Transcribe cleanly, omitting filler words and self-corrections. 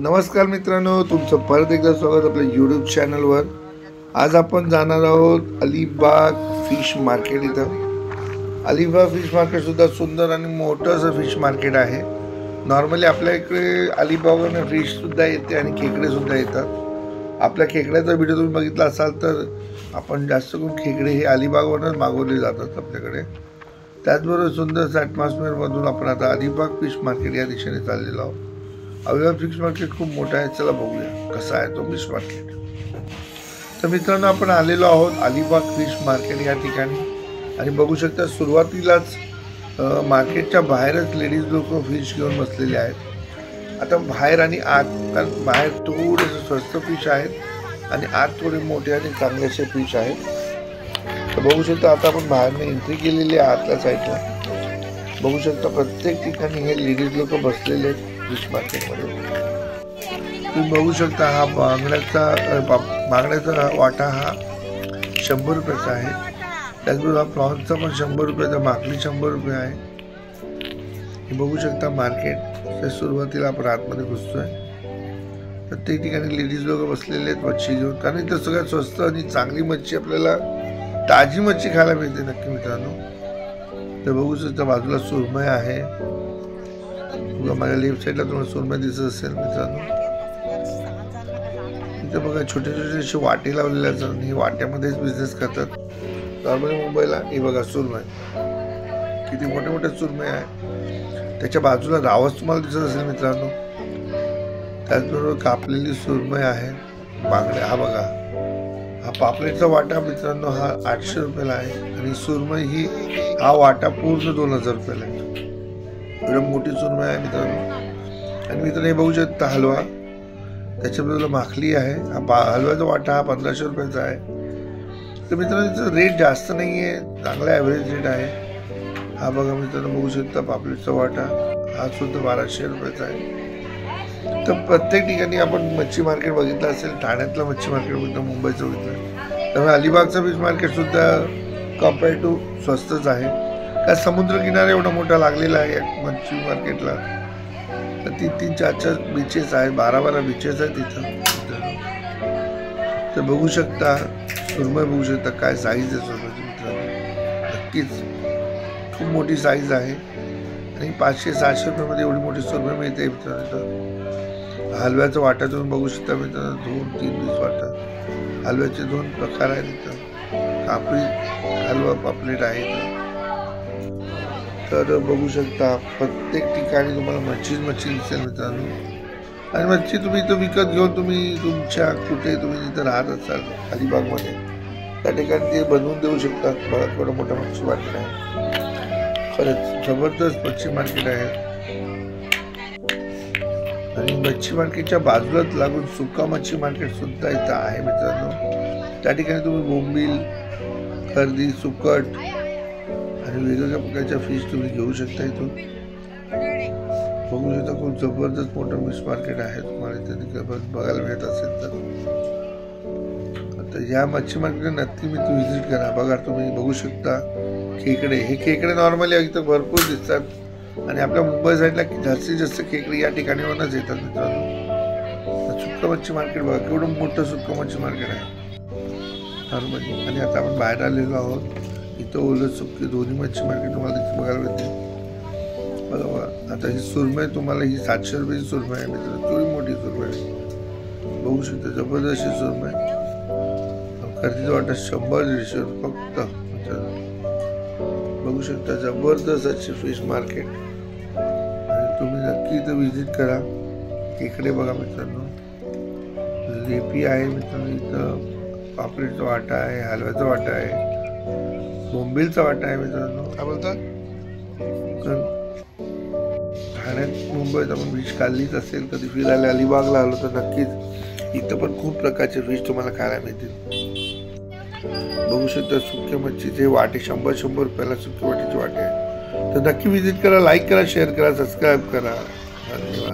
नमस्कार मित्रांनो, तुमचं परत एकदा स्वागत आपल्या यूट्यूब चॅनलवर। आज आपण जाणार आहोत अलिबाग फिश मार्केट इथं। अलिबाग फिश मार्केट सुद्धा सुंदर आणि मोठं असं फिश मार्केट आहे। नॉर्मली आपल्या इकडे अलिबागवरून फिश सुद्धा येते आणि खेकडे सुद्धा येतात। आपल्या खेकड्याचा व्हिडिओ तुम्ही बघितला असाल तर आपण जास्त करून खेकडे हे अलिबागवरूनच मागवले जातात आपल्याकडे। त्याचबरोबर सुंदर ॲटमॉस्फिअरमधून आपण आता अलिबाग फिश मार्केट या दिशेने चाललेलो आहोत। अलिबाग फिश मार्केट खूप मोठा आहे, चला बघूया कसा आहे तो फिश मार्केट। तर मित्रांनो, आपण आलेलो आहोत अलिबाग फिश मार्केट या ठिकाणी आणि बघू शकता सुरुवातीलाच मार्केटच्या बाहेरच लेडीज लोक फिश घेऊन बसलेले आहेत। आता बाहेर आणि आत, कारण बाहेर थोडेसे स्वस्त फिश आहेत आणि आत थोडे मोठे आणि चांगले असे फिश आहेत। तर बघू शकता आता आपण बाहेरने एंट्री केलेली आहे आतल्या साईडला। बघू शकता प्रत्येक ठिकाणी हे लेडीज लोक बसलेले आहेत फिश मार्केटमध्ये। तुम्ही बघू शकता हा बांगड्याचा वाटा हा 100 रुपयाचा आहे। त्याचबरोबर हा प्रॉन्सचा पण 100 रुपयाचा, माकली 100 रुपये आहे। हे बघू शकता मार्केट सुरुवातीला आपण आतमध्ये घुसतोय। प्रत्येक ठिकाणी लेडीज लोक बसलेले आहेत मच्छी घेऊन, कारण इथं सगळ्यात स्वस्त आणि चांगली मच्छी, आपल्याला ताजी मच्छी खायला मिळते नक्की मित्रांनो। तर बघू शकता बाजूला सुरमई आहे, माझ्या लेफ्ट साईडला तुम्हाला सुरमई दिसत असेल मित्रांनो। इथे बघा छोटे छोटे असे वाटे लावलेले असतात, हे वाट्यामध्येच बिझनेस करतात नॉर्मली मुंबईला। हे बघा सुरमई, किती मोठे मोठे सुरमई आहे। त्याच्या बाजूला रावस तुम्हाला दिसत असेल मित्रांनो। त्याचबरोबर कापलेली सुरमई आहे, बांगड्या। हा बघा हा पापलेटचा वाटा मित्रांनो, हा 800 रुपयाला आहे आणि सुरमई ही हा वाटा पूर्ण 2000 रुपयाला आहे। एकदम मोठी सुरमई आहे मित्रांनो। आणि मित्रांनो हे बघू शकता हलवा, त्याच्याबरोबर माखली आहे। हा हलव्याचा वाटा हा 1500 रुपयाचा आहे। तर मित्रांनो याचा रेट जास्त नाही आहे, चांगला ॲव्हरेज रेट आहे। हा बघा मित्रांनो बघू शकता पापलेटचा वाटा, हा सुद्धा 1200 रुपयाचा आहे। तर प्रत्येक ठिकाणी आपण मच्छी मार्केट बघितलं असेल, ठाण्यातलं मच्छी मार्केट बघितलं, मुंबईचं बघितलं, त्यामुळे अलिबागचं फिश मार्केट सुद्धा कम्पेअर टू स्वस्तच आहे। त्या समुद्र किनारा एवढा मोठा लागलेला आहे मच्छी मार्केटला। तर 3-3, 4-4 बीचेस आहेत, 12-12 बीचेस आहेत तिथं। तर बघू शकता सुरमई, बघू शकता काय साईज आहे सुरमईची मित्रांनो, नक्कीच खूप मोठी साईज आहे आणि 500-700 रुपयामध्ये एवढी मोठी सुरमई मिळते मित्रांनो। हलव्याचा वाटा तुम्ही बघू शकता मित्रांनो, 2-3 पीस वाटा। हलव्याचे 2 प्रकार आहेत इथं, कापडी हलवा, पापलेट आहे इथं। तर बघू शकता प्रत्येक ठिकाणी तुम्हाला मच्छी दिसेल मित्रांनो। आणि मच्छी तुम्ही इथं विकत घेऊन तुम्ही तुमच्या कुठे तुम्ही जिथं राहत असाल अलिबागमध्ये त्या ठिकाणी ते बनवून देऊ शकतात। बघा थोडं मोठं मच्छी मार्केट आहे, खरंच जबरदस्त मच्छी मार्केट आहे। आणि मच्छी मार्केटच्या बाजूलाच लागून सुका मच्छी मार्केट सुद्धा इथं आहे मित्रांनो। त्या ठिकाणी तुम्ही बोंबील, खर्दी, सुकट आणि वेगवेगळ्या प्रकारच्या फिश तुम्ही घेऊ शकता इथून। बघू शकता खूप जबरदस्त मोठं फिश मार्केट आहे, तुम्हाला इथे बघायला मिळत असेल तर। आता या मच्छी मार्केटला नक्की मी व्हिजिट करा। बघा तुम्ही बघू शकता खेकडे, हे खेकडे नॉर्मली इथं भरपूर दिसतात आणि आपल्या मुंबई साईडला जास्तीत जास्त खेकडे या ठिकाणीवरूनच येतात मित्रांनो। सुक्का मच्छी मार्केट बघा केवढं मोठं सुक्का मच्छी मार्केट आहे नॉर्मली। आणि आता आपण बाहेर आलेलो आहोत, इथं ओलं सुक्की दोन्ही मच्छी मार्केट तुम्हाला तिथे बघायला मिळते। बघा आता ही सुरमई तुम्हाला ही 700 रुपयाची सुरमई आहे मित्रांनो, थोडी मोठी सुरमई आहे, बघू शकता जबरदस्त सुरमई। खरेदीचा वाटा 100-150 फक्त मित्रांनो। बघू शकता जबरदस्त अशी फिश मार्केट आणि तुम्ही नक्की इथं व्हिजिट करा। इकडे बघा मित्रांनो लेपी आहे मित्रांनो, इथं पापलेटचा वाटा आहे, हलव्याचा वाटा आहे, बोंबीलचा वाटा आहे मित्रांनो। काय बोलतात, ठाण्यात मुंबईत आपण फिश खाल्लीच असेल, कधी फिरायला अलिबागला आलो तर नक्कीच इथं पण खूप प्रकारचे फिश तुम्हाला खायला मिळतील। बघू शकता सुक्या मच्छीचे वाटे 100-100 रुपयाला सुक्या वाटीचे वाटे आहे। तर नक्की व्हिजिट करा, लाईक करा, शेअर करा, सबस्क्राईब करा। धन्यवाद।